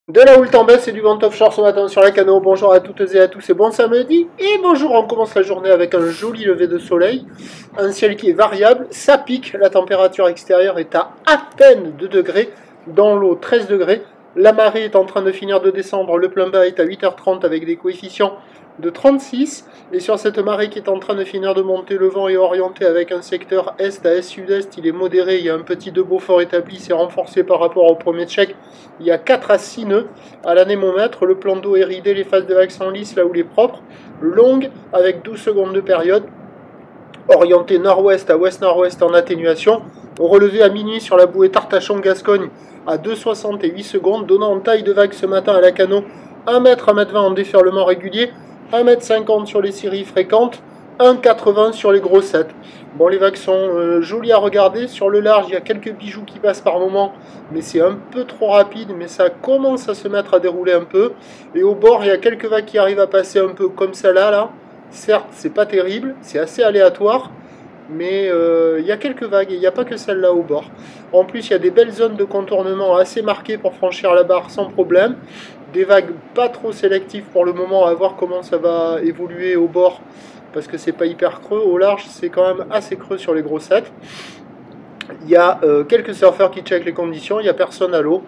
De la houle en baisse et du vent offshore ce matin sur la Cano. Bonjour à toutes et à tous et bon samedi. Et bonjour, on commence la journée avec un joli lever de soleil. Un ciel qui est variable, ça pique. La température extérieure est à peine 2 degrés. Dans l'eau, 13 degrés. La marée est en train de finir de descendre. Le plein bas est à 8h30 avec des coefficients de 36. Et sur cette marée qui est en train de finir de monter, le vent est orienté avec un secteur est à est-sud-est. Il est modéré, il y a un petit de Beaufort établi, c'est renforcé par rapport au premier check. Il y a 4 à 6 nœuds à l'anémomètre. Le plan d'eau est ridé, les phases de vagues sont lisses là où il est propre. Longue avec 12 secondes de période. Orienté nord-ouest à ouest-nord-ouest en atténuation. Relevé à minuit sur la bouée Tartachon-Gascogne à 2,60 et 8 secondes, donnant en taille de vague ce matin à la Cano 1 m, 1 m 20 en déferlement régulier, 1 m 50 sur les séries fréquentes, 1,80 sur les grossettes. Bon, les vagues sont jolies à regarder. Sur le large, il y a quelques bijoux qui passent par moment, mais c'est un peu trop rapide, mais ça commence à se mettre à dérouler un peu. Et au bord, il y a quelques vagues qui arrivent à passer un peu comme celle-là, là. Certes, c'est pas terrible, c'est assez aléatoire, mais il y a quelques vagues et il n'y a pas que celle-là au bord. En plus, il y a des belles zones de contournement assez marquées pour franchir la barre sans problème. Des vagues pas trop sélectives pour le moment, à voir comment ça va évoluer au bord, parce que c'est pas hyper creux. Au large, c'est quand même assez creux sur les grossettes. Il y a quelques surfeurs qui checkent les conditions, il n'y a personne à l'eau.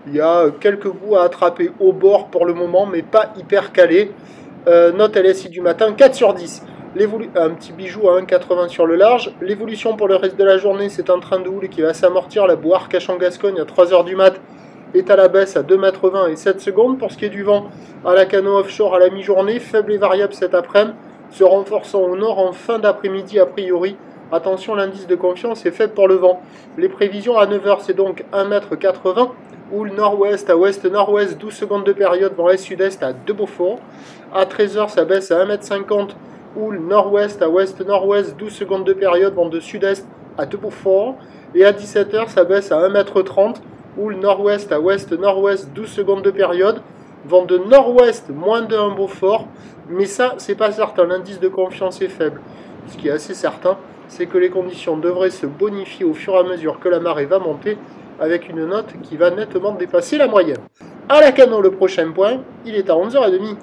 Il y a quelques bouts à attraper au bord pour le moment, mais pas hyper calés. Note LSI du matin, 4 sur 10. Un petit bijou à 1,80 sur le large. L'évolution pour le reste de la journée, c'est un train de houle qui va s'amortir. La bouée Arcachon-Gascogne à 3h du mat est à la baisse à 2,20 m et 7 secondes. Pour ce qui est du vent, à la Cano offshore à la mi-journée, faible et variable cet après-midi, se renforçant au nord en fin d'après-midi a priori. Attention, l'indice de confiance est faible pour le vent. Les prévisions à 9h, c'est donc 1,80 m. Houle nord-ouest à ouest-nord-ouest, 12 secondes de période, vent est-sud-est à 2 Beaufort. À 13h, ça baisse à 1,50 m. Houle nord-ouest à ouest-nord-ouest, 12 secondes de période, vent de sud-est à 2 Beaufort. Et à 17h, ça baisse à 1,30 m. Houle nord-ouest à ouest-nord-ouest, 12 secondes de période, vent de nord-ouest, moins de 1 Beaufort. Mais ça, c'est pas certain, l'indice de confiance est faible. Ce qui est assez certain, c'est que les conditions devraient se bonifier au fur et à mesure que la marée va monter, avec une note qui va nettement dépasser la moyenne. À la Cano, le prochain point, il est à 11h30.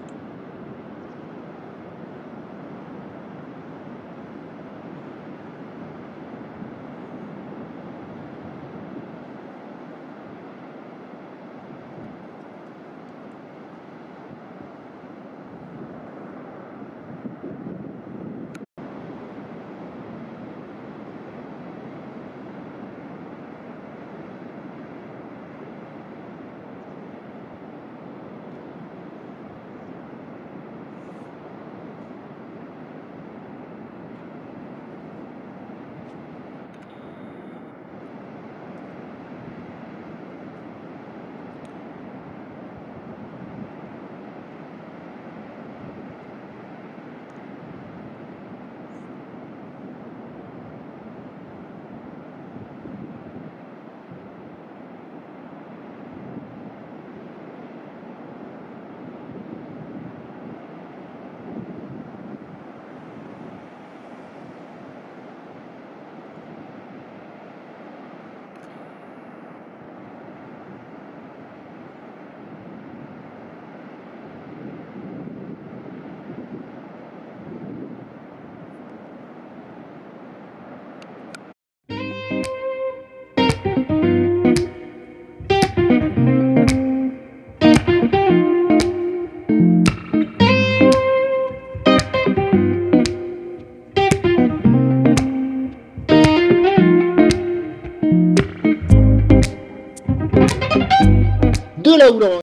De la houle